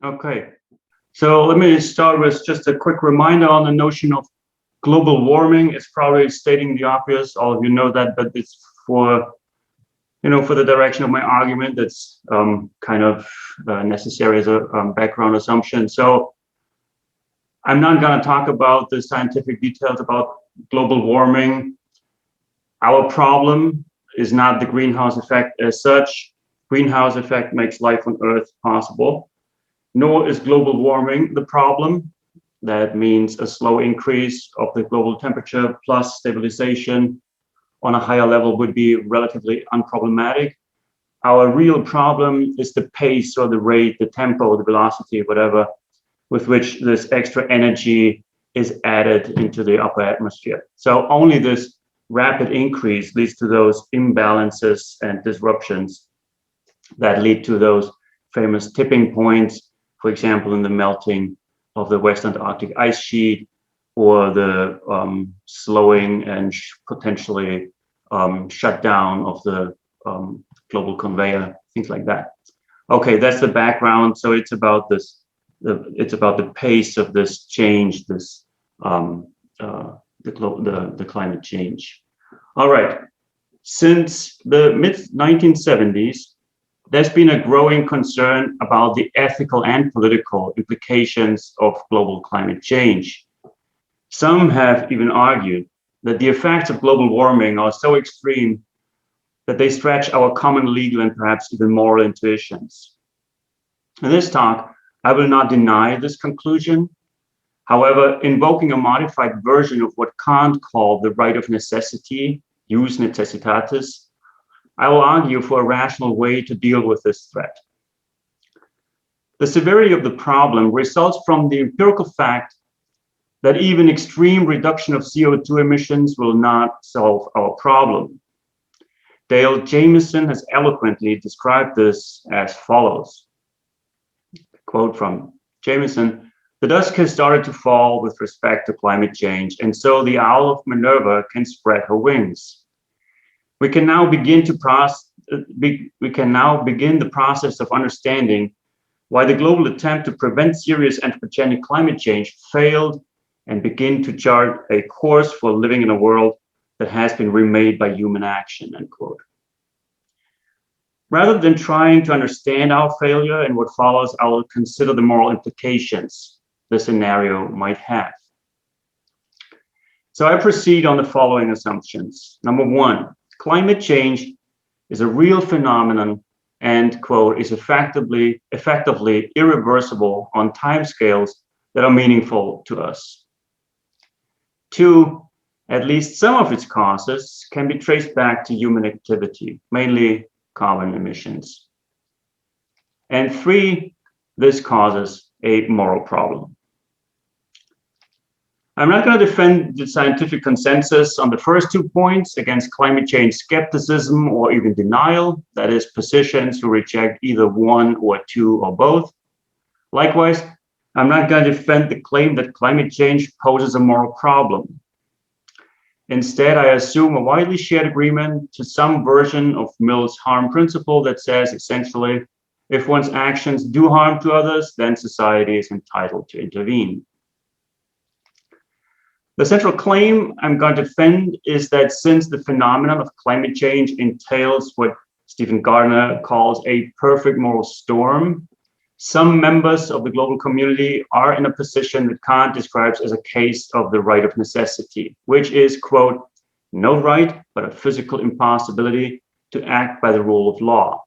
Okay, so let me start with just a quick reminder on the notion of global warming. It's probably stating the obvious. All of you know that, but it's for for the direction of my argument. That's kind of necessary as a background assumption. So I'm not going to talk about the scientific details about global warming. Our problem is not the greenhouse effect as such. Greenhouse effect makes life on Earth possible. Nor is global warming the problem. That means a slow increase of the global temperature plus stabilization on a higher level would be relatively unproblematic. Our real problem is the pace or the rate, the tempo, the velocity, whatever, with which this extra energy is added into the upper atmosphere. So only this rapid increase leads to those imbalances and disruptions that lead to those famous tipping points, for example, in the melting of the West Antarctic ice sheet, or the slowing and potentially shutdown of the global conveyor, things like that. Okay, that's the background. So it's about this. It's about the pace of this change, this the climate change. All right. Since the mid 1970s, there's been a growing concern about the ethical and political implications of global climate change. Some have even argued that the effects of global warming are so extreme that they stretch our common legal and perhaps even moral intuitions. In this talk, I will not deny this conclusion. However, invoking a modified version of what Kant called the right of necessity, jus necessitatis, I will argue for a rational way to deal with this threat. The severity of the problem results from the empirical fact that even extreme reduction of CO2 emissions will not solve our problem. Dale Jamieson has eloquently described this as follows. Quote from Jamieson: "The dusk has started to fall with respect to climate change, and so the owl of Minerva can spread her wings. We can now begin the process of understanding why the global attempt to prevent serious anthropogenic climate change failed, and begin to chart a course for living in a world that has been remade by human action," end quote. Rather than trying to understand our failure and what follows, I will consider the moral implications the scenario might have. So I proceed on the following assumptions. Number one, climate change is a real phenomenon and, quote, is effectively irreversible on timescales that are meaningful to us. Two, at least some of its causes can be traced back to human activity, mainly carbon emissions. And three, this causes a moral problem. I'm not going to defend the scientific consensus on the first 2 points against climate change skepticism or even denial, that is, positions who reject either one or two or both. Likewise, I'm not going to defend the claim that climate change poses a moral problem. Instead, I assume a widely shared agreement to some version of Mill's harm principle that says essentially, if one's actions do harm to others, then society is entitled to intervene. The central claim I'm going to defend is that since the phenomenon of climate change entails what Stephen Gardner calls a perfect moral storm, some members of the global community are in a position that Kant describes as a case of the right of necessity, which is, quote, no right, but a physical impossibility to act by the rule of law.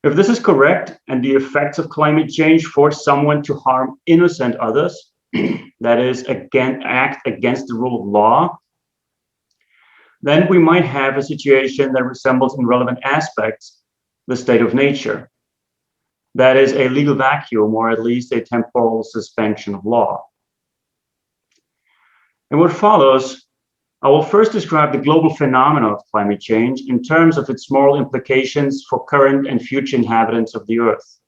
If this is correct, and the effects of climate change force someone to harm innocent others, that is, again, act against the rule of law, then we might have a situation that resembles in relevant aspects the state of nature. That is a legal vacuum, or at least a temporal suspension of law. In what follows, I will first describe the global phenomena of climate change in terms of its moral implications for current and future inhabitants of the Earth.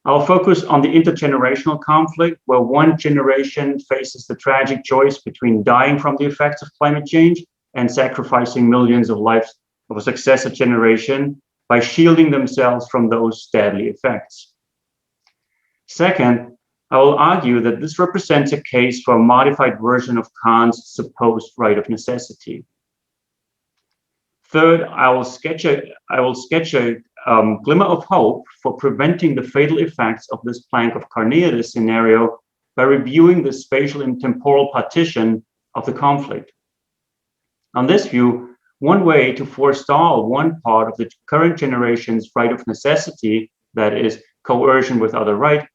I'll focus on the intergenerational conflict, where one generation faces the tragic choice between dying from the effects of climate change and sacrificing millions of lives of a successive generation by shielding themselves from those deadly effects. Second, I will argue that this represents a case for a modified version of Kant's supposed right of necessity. Third, I will sketch a glimmer of hope for preventing the fatal effects of this plank of Carneades scenario by reviewing the spatial and temporal partition of the conflict. On this view, one way to forestall one part of the current generation's right of necessity, that is, coercion without a right,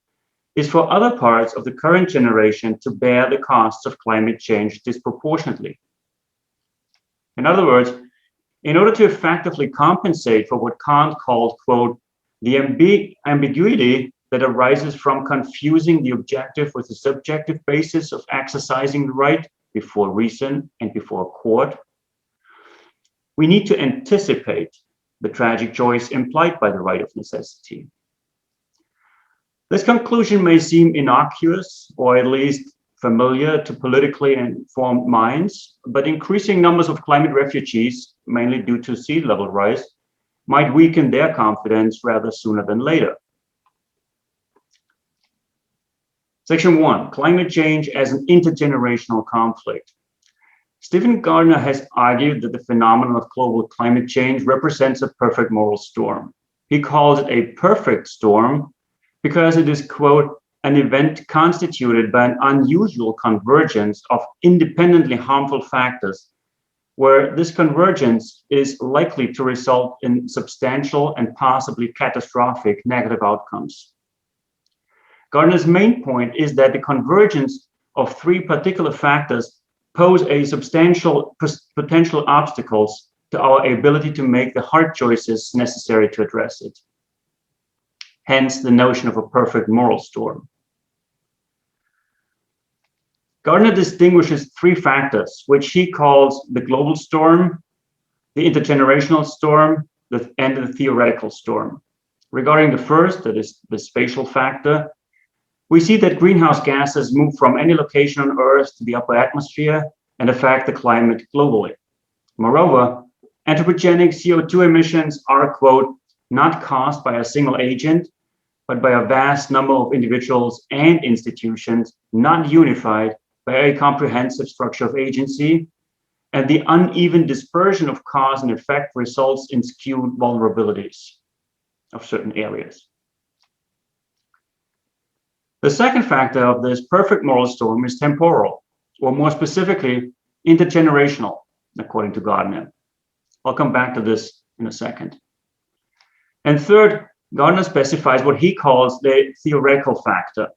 is for other parts of the current generation to bear the costs of climate change disproportionately. In other words, in order to effectively compensate for what Kant called, quote, the ambiguity that arises from confusing the objective with the subjective basis of exercising the right before reason and before court, we need to anticipate the tragic joys implied by the right of necessity. This conclusion may seem innocuous, or at least familiar to politically informed minds, but increasing numbers of climate refugees, mainly due to sea level rise, might weaken their confidence rather sooner than later. Section 1, climate change as an intergenerational conflict. Stephen Gardner has argued that the phenomenon of global climate change represents a perfect moral storm. He calls it a perfect storm because it is, quote, an event constituted by an unusual convergence of independently harmful factors, where this convergence is likely to result in substantial and possibly catastrophic negative outcomes. Gardner's main point is that the convergence of three particular factors pose a substantial potential obstacles to our ability to make the hard choices necessary to address it. Hence the notion of a perfect moral storm. Gardner distinguishes three factors, which he calls the global storm, the intergenerational storm, and the theoretical storm. Regarding the first, that is the spatial factor, we see that greenhouse gases move from any location on Earth to the upper atmosphere and affect the climate globally. Moreover, anthropogenic CO2 emissions are, quote, not caused by a single agent, but by a vast number of individuals and institutions not unified by a comprehensive structure of agency, and the uneven dispersion of cause and effect results in skewed vulnerabilities of certain areas. The second factor of this perfect moral storm is temporal, or more specifically, intergenerational, according to Gardner. I'll come back to this in a second. And third, Gardner specifies what he calls the theoretical factor.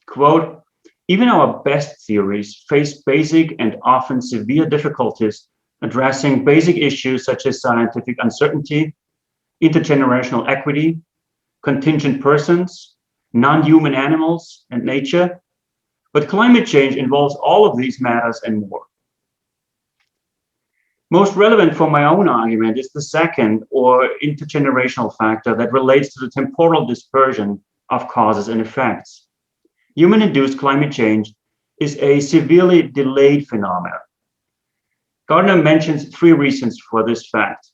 Quote, even our best theories face basic and often severe difficulties addressing basic issues such as scientific uncertainty, intergenerational equity, contingent persons, non-human animals, and nature. But climate change involves all of these matters and more. Most relevant for my own argument is the second, or intergenerational factor, that relates to the temporal dispersion of causes and effects. Human-induced climate change is a severely delayed phenomenon. Gardner mentions three reasons for this fact.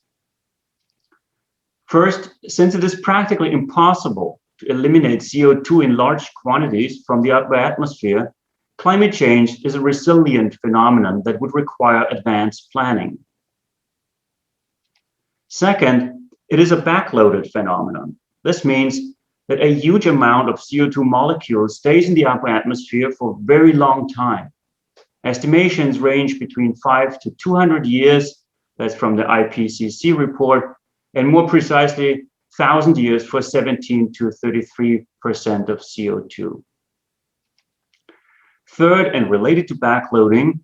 First, since it is practically impossible to eliminate CO2 in large quantities from the upper atmosphere, climate change is a resilient phenomenon that would require advanced planning. Second, it is a backloaded phenomenon. This means that a huge amount of CO2 molecules stays in the upper atmosphere for a very long time. Estimations range between 5 to 200 years, that's from the IPCC report, and more precisely, 1,000 years for 17 to 33% of CO2. Third, and related to backloading,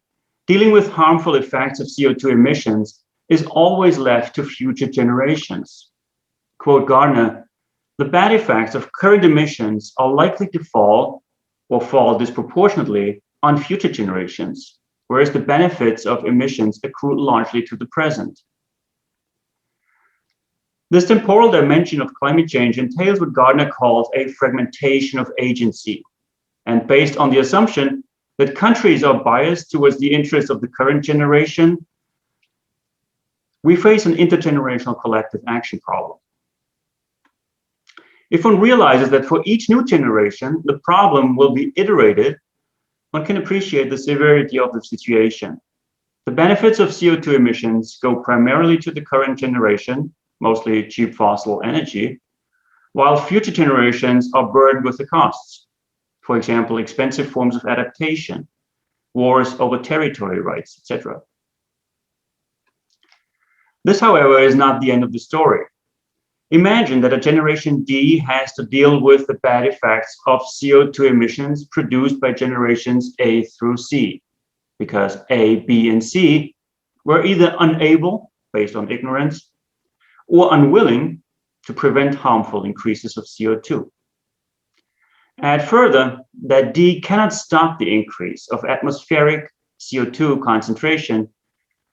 dealing with harmful effects of CO2 emissions is always left to future generations. Quote Gardner, the bad effects of current emissions are likely to fall or fall disproportionately on future generations, whereas the benefits of emissions accrue largely to the present. This temporal dimension of climate change entails what Gardner calls a fragmentation of agency, and based on the assumption that countries are biased towards the interests of the current generation, we face an intergenerational collective action problem. If one realizes that for each new generation, the problem will be iterated, one can appreciate the severity of the situation. The benefits of CO2 emissions go primarily to the current generation, mostly cheap fossil energy, while future generations are burdened with the costs. For example, expensive forms of adaptation, wars over territory rights, etc. This, however, is not the end of the story. Imagine that a generation D has to deal with the bad effects of CO2 emissions produced by generations A through C, because A, B, and C were either unable, based on ignorance, or unwilling to prevent harmful increases of CO2. Add further that D cannot stop the increase of atmospheric CO2 concentration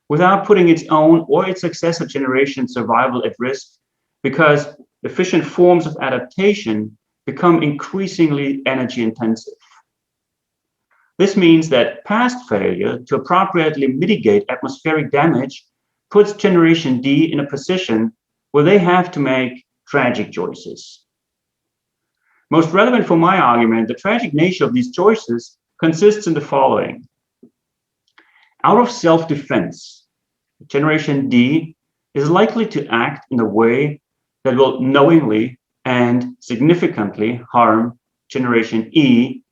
without putting its own or its successor generation survival at risk, because efficient forms of adaptation become increasingly energy intensive. This means that past failure to appropriately mitigate atmospheric damage puts generation D in a position where they have to make tragic choices. Most relevant for my argument, the tragic nature of these choices consists in the following. Out of self-defense, generation D is likely to act in a way that will knowingly and significantly harm generation E,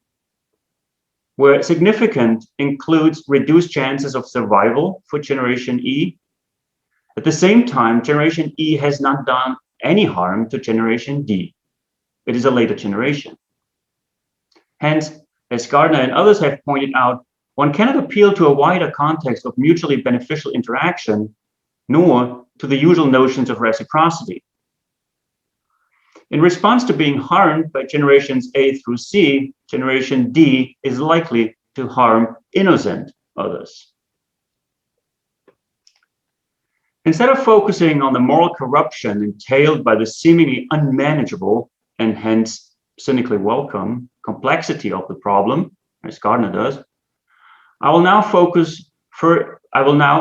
where significant includes reduced chances of survival for generation E. At the same time, generation E has not done any harm to generation D. It is a later generation. Hence, as Gardner and others have pointed out, one cannot appeal to a wider context of mutually beneficial interaction, nor to the usual notions of reciprocity. In response to being harmed by generations A through C, generation D is likely to harm innocent others. Instead of focusing on the moral corruption entailed by the seemingly unmanageable and hence cynically welcome complexity of the problem, as Gardner does, I will now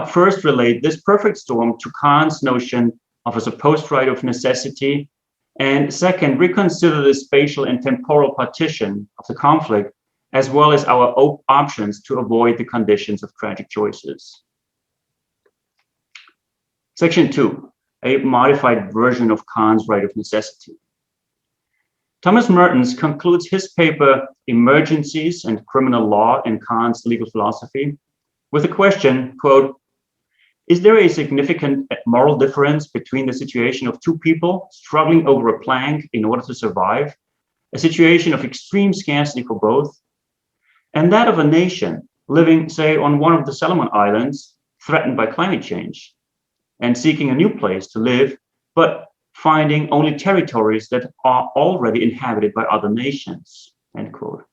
first relate this perfect storm to Kant's notion of a supposed right of necessity, and second, reconsider the spatial and temporal partition of the conflict, as well as our options to avoid the conditions of tragic choices. Section 2, a modified version of Kant's right of necessity. Thomas Mertens concludes his paper, Emergencies and Criminal Law in Kant's Legal Philosophy, with the question, quote, is there a significant moral difference between the situation of two people struggling over a plank in order to survive, a situation of extreme scarcity for both, and that of a nation living, say, on one of the Solomon Islands, threatened by climate change, and seeking a new place to live, but finding only territories that are already inhabited by other nations, end quote.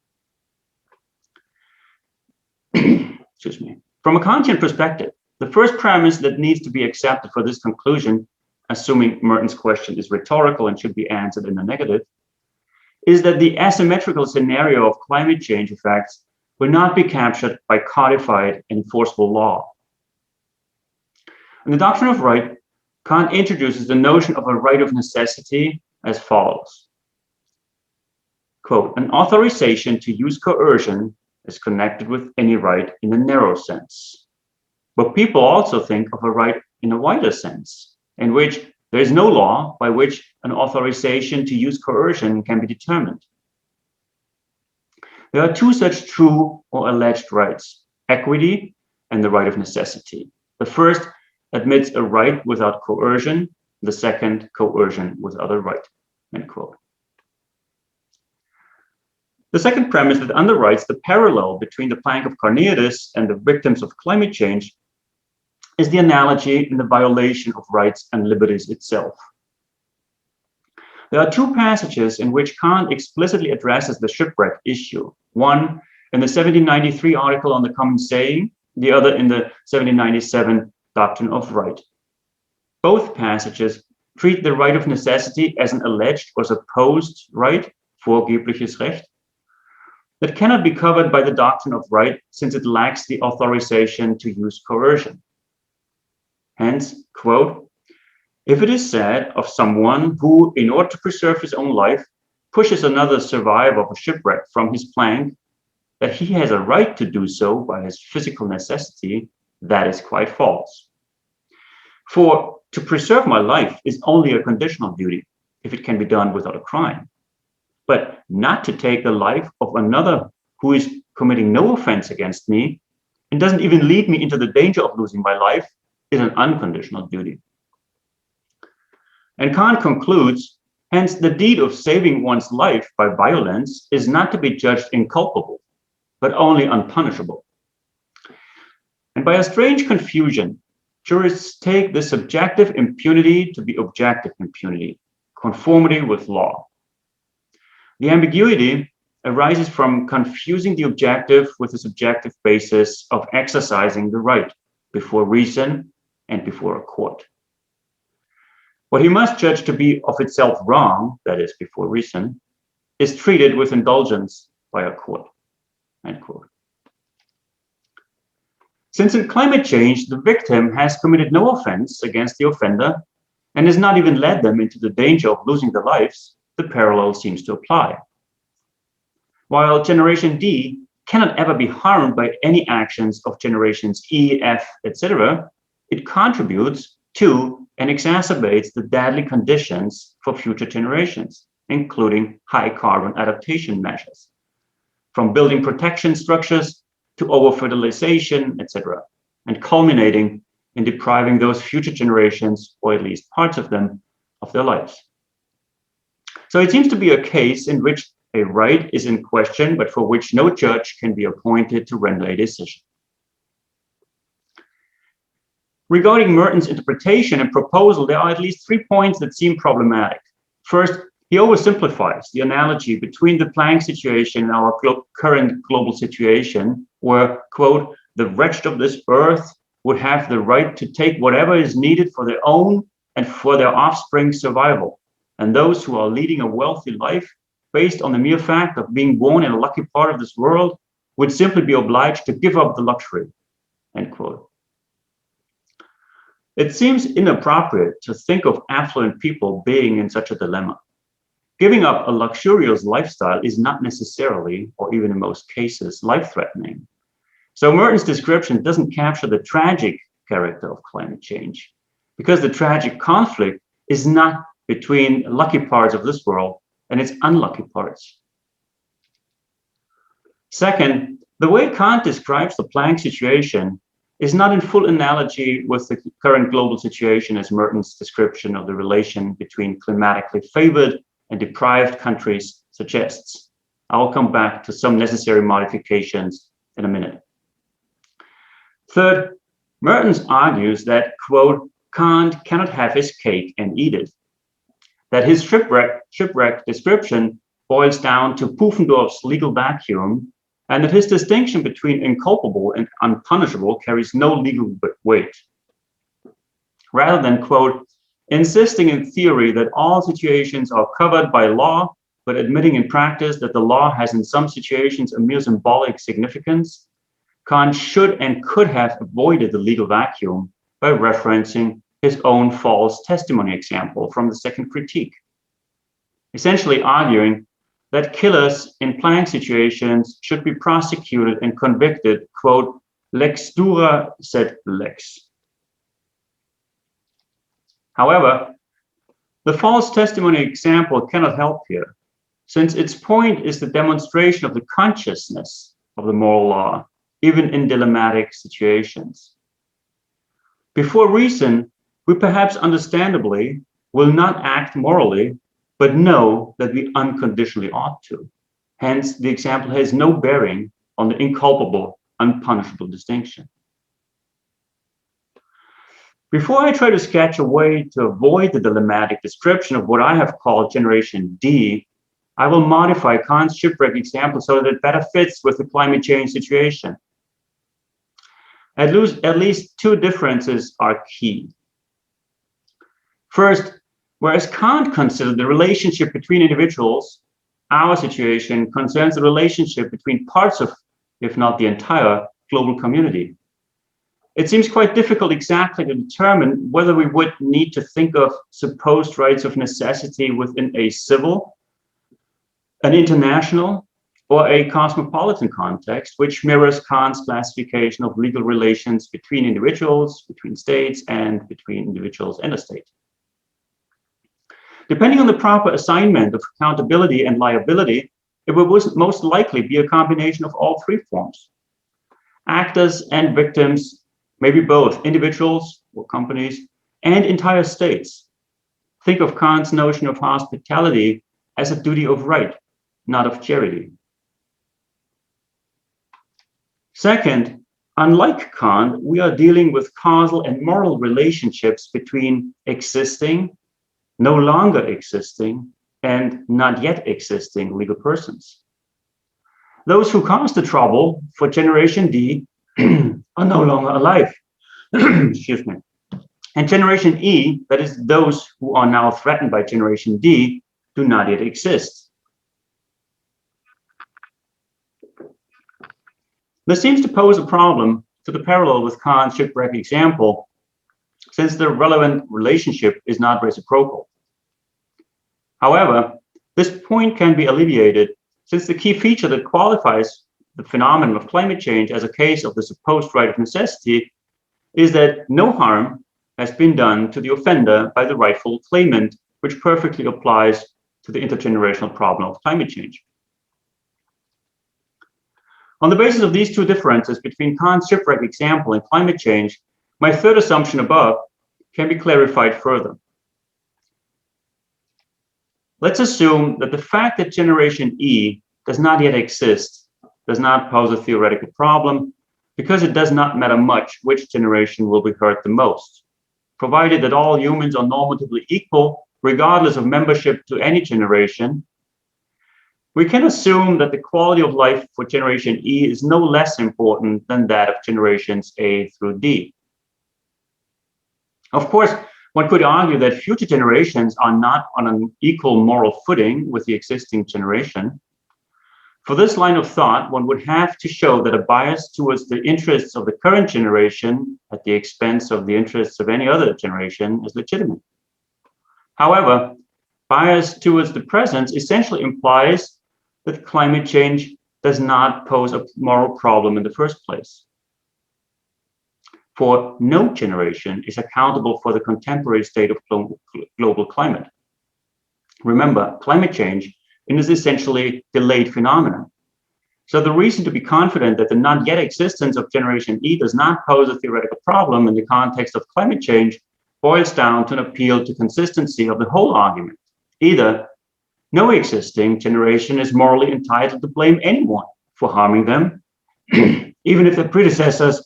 Excuse me. From a Kantian perspective, the first premise that needs to be accepted for this conclusion, assuming Merton's question is rhetorical and should be answered in the negative, is that the asymmetrical scenario of climate change effects will not be captured by codified and enforceable law. In the doctrine of right, Kant introduces the notion of a right of necessity as follows. Quote, an authorization to use coercion is connected with any right in a narrow sense. But people also think of a right in a wider sense, in which there is no law by which an authorization to use coercion can be determined. There are two such true or alleged rights, equity and the right of necessity. The first admits a right without coercion, the second, coercion without a right, end quote. The second premise that underwrites the parallel between the plank of Carneades and the victims of climate change is the analogy in the violation of rights and liberties itself. There are two passages in which Kant explicitly addresses the shipwreck issue, one in the 1793 article on the common saying, the other in the 1797 doctrine of right. Both passages treat the right of necessity as an alleged or supposed right, vorgebliches Recht, that cannot be covered by the doctrine of right since it lacks the authorization to use coercion. Hence, quote, If it is said of someone who, in order to preserve his own life, pushes another survivor of a shipwreck from his plank, that he has a right to do so by his physical necessity, that is quite false. For to preserve my life is only a conditional duty, if it can be done without a crime. But not to take the life of another who is committing no offense against me and doesn't even lead me into the danger of losing my life is an unconditional duty. And Kant concludes, hence the deed of saving one's life by violence is not to be judged inculpable, but only unpunishable. And by a strange confusion, jurists take the subjective impunity to be objective impunity, conformity with law. The ambiguity arises from confusing the objective with the subjective basis of exercising the right before reason and before a court. What he must judge to be of itself wrong, that is, before reason, is treated with indulgence by a court. End quote. Since in climate change, the victim has committed no offense against the offender and has not even led them into the danger of losing their lives, the parallel seems to apply. While generation D cannot ever be harmed by any actions of generations E, F, etc., it contributes to and exacerbates the deadly conditions for future generations, including high carbon adaptation measures, from building protection structures to over-fertilization, etc., and culminating in depriving those future generations, or at least parts of them, of their lives. So it seems to be a case in which a right is in question, but for which no judge can be appointed to render a decision. Regarding Merton's interpretation and proposal, there are at least 3 points that seem problematic. First, he oversimplifies the analogy between the Planck situation and our current global situation, where, quote, the wretched of this earth would have the right to take whatever is needed for their own and for their offspring's survival. And those who are leading a wealthy life based on the mere fact of being born in a lucky part of this world would simply be obliged to give up the luxury, end quote. It seems inappropriate to think of affluent people being in such a dilemma. Giving up a luxurious lifestyle is not necessarily, or even in most cases, life-threatening. So Merton's description doesn't capture the tragic character of climate change, because the tragic conflict is not between lucky parts of this world and its unlucky parts. Second, the way Kant describes the Planck situation is not in full analogy with the current global situation as Merton's description of the relation between climatically favored and deprived countries suggests. I will come back to some necessary modifications in a minute. Third, Merton argues that, quote, Kant cannot have his cake and eat it, that his shipwreck description boils down to Pufendorf's legal vacuum, and that his distinction between inculpable and unpunishable carries no legal weight. Rather than, quote, insisting in theory that all situations are covered by law, but admitting in practice that the law has in some situations a mere symbolic significance, Kant should and could have avoided the legal vacuum by referencing his own false testimony example from the second critique, essentially arguing that killers in Planck situations should be prosecuted and convicted, quote, lex dura sed lex. However, the false testimony example cannot help here, since its point is the demonstration of the consciousness of the moral law, even in dilemmatic situations. Before reason, we perhaps understandably will not act morally, but know that we unconditionally ought to. Hence, the example has no bearing on the inculpable, unpunishable distinction. Before I try to sketch a way to avoid the dilemmatic description of what I have called generation D, I will modify Kant's shipwreck example so that it better fits with the climate change situation. At least 2 differences are key. First, whereas Kant considered the relationship between individuals, our situation concerns the relationship between parts of, if not the entire, global community. it seems quite difficult exactly to determine whether we would need to think of supposed rights of necessity within a civil, an international, or a cosmopolitan context, which mirrors Kant's classification of legal relations between individuals, between states, and between individuals and a state. Depending on the proper assignment of accountability and liability, it will most likely be a combination of all three forms. Actors and victims may be both individuals or companies and entire states. Think of Kant's notion of hospitality as a duty of right, not of charity. Second, unlike Kant, we are dealing with causal and moral relationships between existing, no longer existing, and not yet existing legal persons. Those who caused the trouble for Generation D are no longer alive. Excuse me. And Generation E, that is those who are now threatened by Generation D, do not yet exist. This seems to pose a problem to the parallel with Kant's shipwreck example, since the relevant relationship is not reciprocal. However, this point can be alleviated since the key feature that qualifies the phenomenon of climate change as a case of the supposed right of necessity is that no harm has been done to the offender by the rightful claimant, which perfectly applies to the intergenerational problem of climate change. On the basis of these two differences between Kant's shipwreck example and climate change, my third assumption above can be clarified further. Let's assume that the fact that Generation E does not yet exist does not pose a theoretical problem, because it does not matter much which generation will be hurt the most, provided that all humans are normatively equal, regardless of membership to any generation. We can assume that the quality of life for Generation E is no less important than that of generations A through D. Of course, one could argue that future generations are not on an equal moral footing with the existing generation. For this line of thought, one would have to show that a bias towards the interests of the current generation at the expense of the interests of any other generation is legitimate. However, bias towards the present essentially implies that climate change does not pose a moral problem in the first place. For no generation is accountable for the contemporary state of global climate. Remember, climate change is essentially delayed phenomenon. So the reason to be confident that the not yet existence of Generation E does not pose a theoretical problem in the context of climate change boils down to an appeal to consistency of the whole argument. Either no existing generation is morally entitled to blame anyone for harming them, even if their predecessors,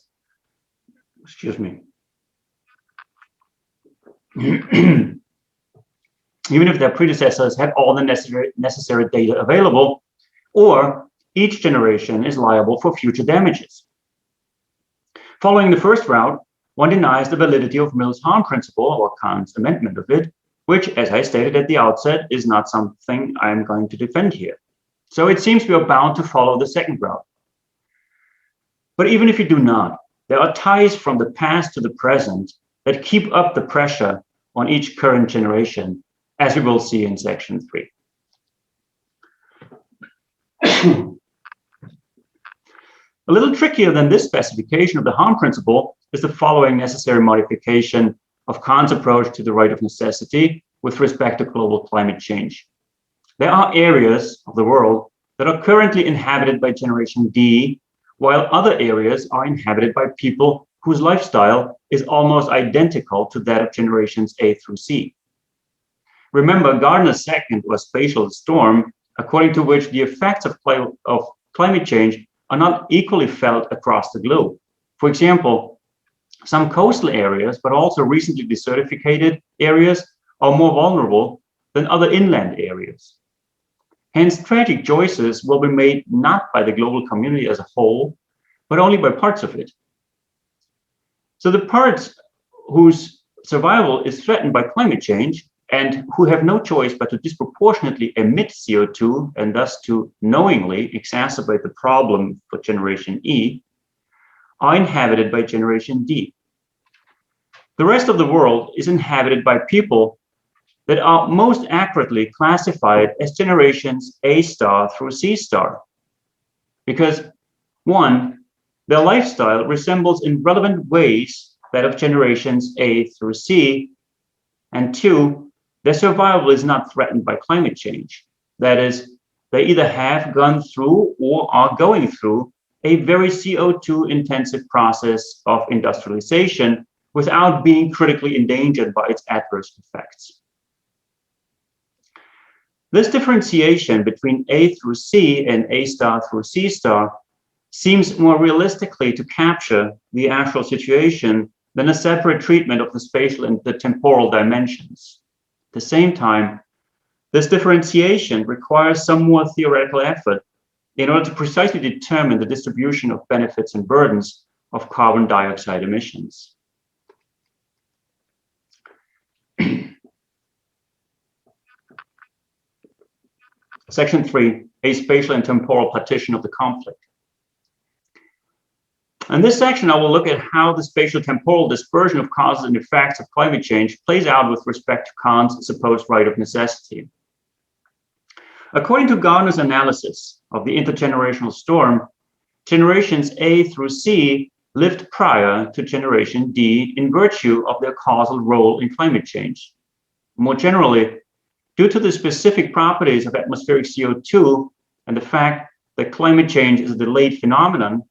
even if their predecessors had all the necessary data available, or each generation is liable for future damages. Following the first route, one denies the validity of Mill's harm principle, or Kant's amendment of it, which, as I stated at the outset, is not something I'm going to defend here. So it seems we are bound to follow the second route. But even if you do not, there are ties from the past to the present that keep up the pressure on each current generation, as we will see in section 3. A little trickier than this specification of the harm principle is the following necessary modification of Kant's approach to the right of necessity with respect to global climate change. There are areas of the world that are currently inhabited by Generation D, while other areas are inhabited by people whose lifestyle is almost identical to that of generations A through C. Remember Gardner's second or spatial storm, according to which the effects of climate change are not equally felt across the globe. For example, some coastal areas, but also recently desertificated areas, are more vulnerable than other inland areas. Hence, tragic choices will be made not by the global community as a whole, but only by parts of it. So the parts whose survival is threatened by climate change and who have no choice but to disproportionately emit CO2 and thus to knowingly exacerbate the problem for Generation E are inhabited by generation D. The rest of the world is inhabited by people that are most accurately classified as generations A star through C star. Because one, their lifestyle resembles in relevant ways that of generations A through C, and two, their survival is not threatened by climate change. That is, they either have gone through or are going through a very CO2 intensive process of industrialization without being critically endangered by its adverse effects. This differentiation between A through C and A star through C star seems more realistically to capture the actual situation than a separate treatment of the spatial and the temporal dimensions. At the same time, this differentiation requires some more theoretical effort in order to precisely determine the distribution of benefits and burdens of carbon dioxide emissions. Section 3, a spatial and temporal partition of the conflict. In this section, I will look at how the spatial temporal dispersion of causes and effects of climate change plays out with respect to Kant's supposed right of necessity. According to Gardner's analysis of the intergenerational storm, generations A through C lived prior to generation D in virtue of their causal role in climate change. More generally, due to the specific properties of atmospheric CO2 and the fact that climate change is a delayed phenomenon,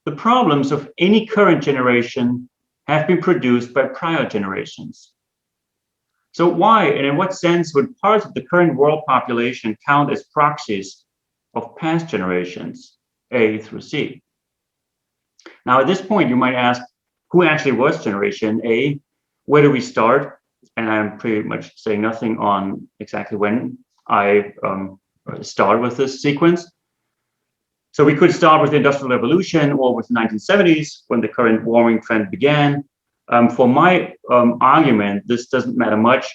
the problems of any current generation have been produced by prior generations. So why and in what sense would parts of the current world population count as proxies of past generations, A through C? Now, at this point, you might ask, who actually was generation A? Where do we start? And I'm pretty much saying nothing on exactly when I start with this sequence. So we could start with the Industrial Revolution or with the 1970s when the current warming trend began. For my argument, this doesn't matter much.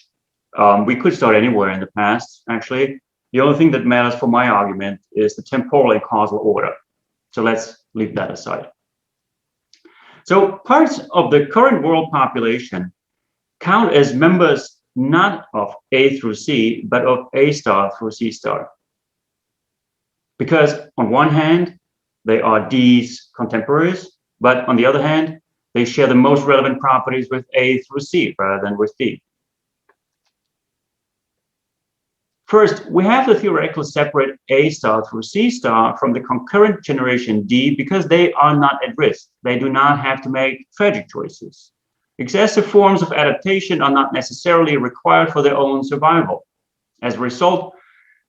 We could start anywhere in the past, actually. The only thing that matters for my argument is the temporal and causal order. So let's leave that aside. So parts of the current world population count as members not of A through C, but of A star through C star. Because on one hand, they are D's contemporaries, but on the other hand, they share the most relevant properties with A through C rather than with D. First, we have to theoretically separate A star through C star from the concurrent generation D because they are not at risk. They do not have to make tragic choices. Excessive forms of adaptation are not necessarily required for their own survival. As a result,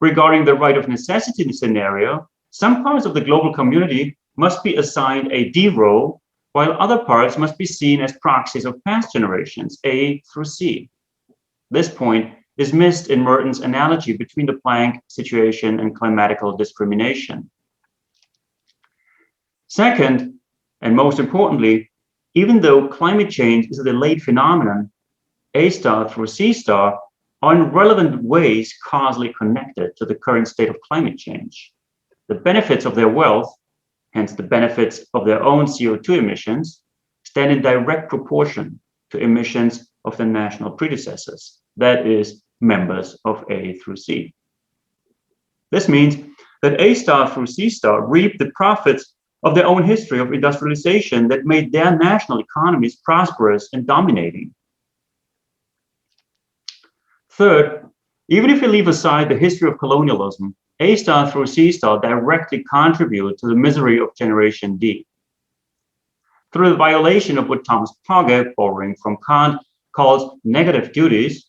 regarding the right of necessity scenario, some parts of the global community must be assigned a D role, while other parts must be seen as proxies of past generations, A through C. This point is missed in Merton's analogy between the Planck situation and climatical discrimination. Second, and most importantly, even though climate change is a delayed phenomenon, A star through C star are in relevant ways causally connected to the current state of climate change. The benefits of their wealth, hence the benefits of their own CO2 emissions, stand in direct proportion to emissions of their national predecessors, that is, members of A through C. This means that A star through C star reap the profits of their own history of industrialization that made their national economies prosperous and dominating. Third, even if you leave aside the history of colonialism, A star through C star directly contribute to the misery of generation D. Through the violation of what Thomas Pollok, borrowing from Kant, calls negative duties,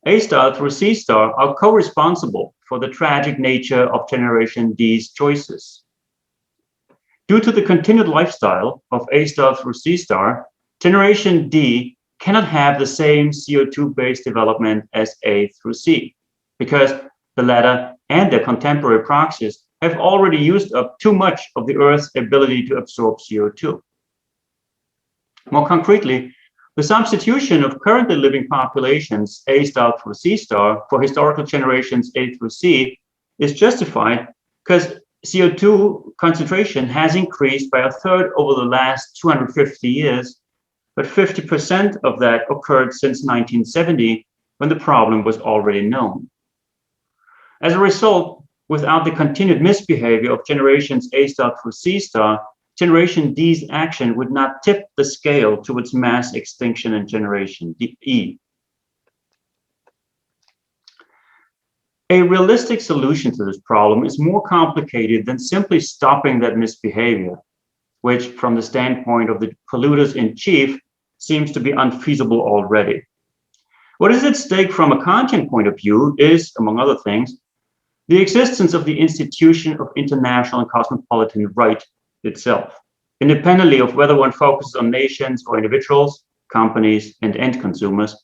A star through C star are co-responsible for the tragic nature of generation D's choices. Due to the continued lifestyle of A star through C star, generation D cannot have the same CO2-based development as A through C, because the latter and their contemporary proxies have already used up too much of the Earth's ability to absorb CO2. More concretely, the substitution of currently living populations A star through C star for historical generations A through C is justified because CO2 concentration has increased by a third over the last 250 years, but 50% of that occurred since 1970, when the problem was already known. As a result, without the continued misbehavior of generations A star through C star, Generation D's action would not tip the scale towards mass extinction in Generation E. A realistic solution to this problem is more complicated than simply stopping that misbehavior, which, from the standpoint of the polluters in chief, seems to be unfeasible already. What is at stake from a Kantian point of view is, among other things, the existence of the institution of international and cosmopolitan right itself, independently of whether one focuses on nations or individuals, companies, and end consumers,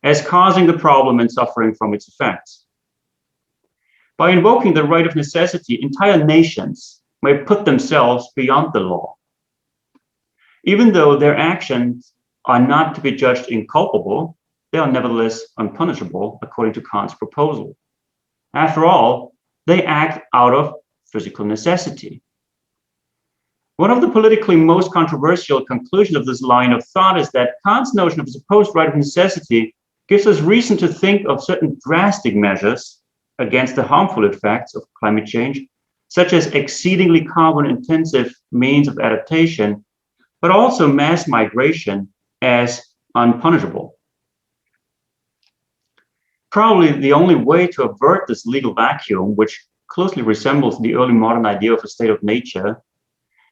as causing the problem and suffering from its effects. By invoking the right of necessity, entire nations may put themselves beyond the law. Even though their actions are not to be judged inculpable, they are nevertheless unpunishable according to Kant's proposal. After all, they act out of physical necessity. One of the politically most controversial conclusions of this line of thought is that Kant's notion of a supposed right of necessity gives us reason to think of certain drastic measures against the harmful effects of climate change, such as exceedingly carbon-intensive means of adaptation, but also mass migration, as unpunishable. Probably the only way to avert this legal vacuum, which closely resembles the early modern idea of a state of nature,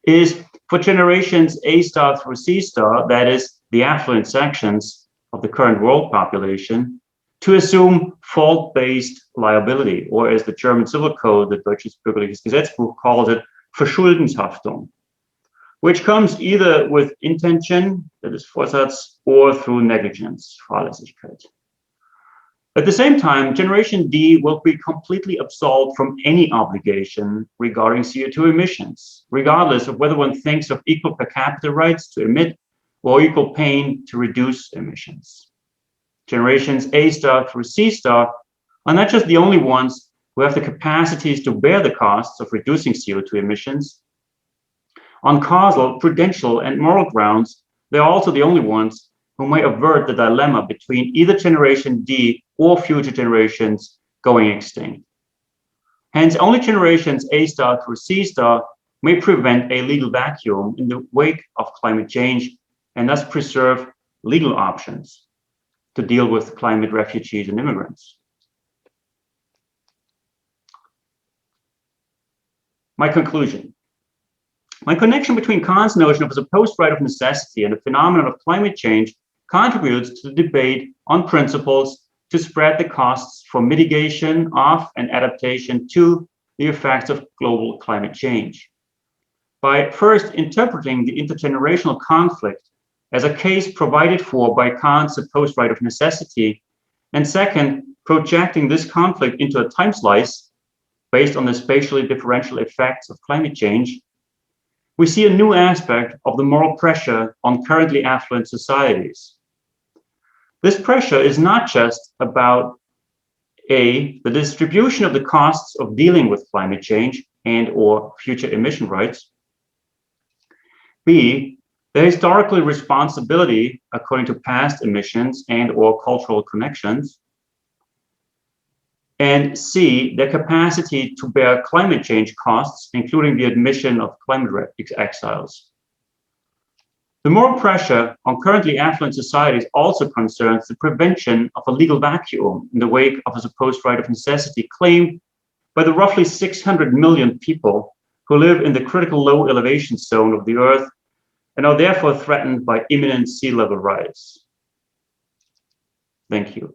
is for generations A star through C star, that is, the affluent sections of the current world population, to assume fault-based liability, or as the German Civil Code, the Deutsches Bürgerliches Gesetzbuch, calls it, Verschuldenshaftung, which comes either with intention, that is Vorsatz, or through negligence, Fahrlässigkeit. At the same time, Generation D will be completely absolved from any obligation regarding CO2 emissions, regardless of whether one thinks of equal per capita rights to emit or equal pain to reduce emissions. Generations A star through C star are not just the only ones who have the capacities to bear the costs of reducing CO2 emissions. On causal, prudential, and moral grounds, they're also the only ones who may avert the dilemma between either Generation D or future generations going extinct. Hence, only generations A star through C star may prevent a legal vacuum in the wake of climate change and thus preserve legal options to deal with climate refugees and immigrants. My conclusion. My connection between Kant's notion of a supposed right of necessity and the phenomenon of climate change contributes to the debate on principles to spread the costs for mitigation of and adaptation to the effects of global climate change. By first interpreting the intergenerational conflict as a case provided for by Kant's supposed right of necessity, and second, projecting this conflict into a time slice based on the spatially differential effects of climate change, we see a new aspect of the moral pressure on currently affluent societies. This pressure is not just about A, the distribution of the costs of dealing with climate change and or future emission rights, B, the historical responsibility according to past emissions and or cultural connections, and C, their capacity to bear climate change costs, including the admission of climate exiles. The moral pressure on currently affluent societies also concerns the prevention of a legal vacuum in the wake of a supposed right of necessity claimed by the roughly 600 million people who live in the critical low elevation zone of the Earth and are therefore threatened by imminent sea level rise. Thank you.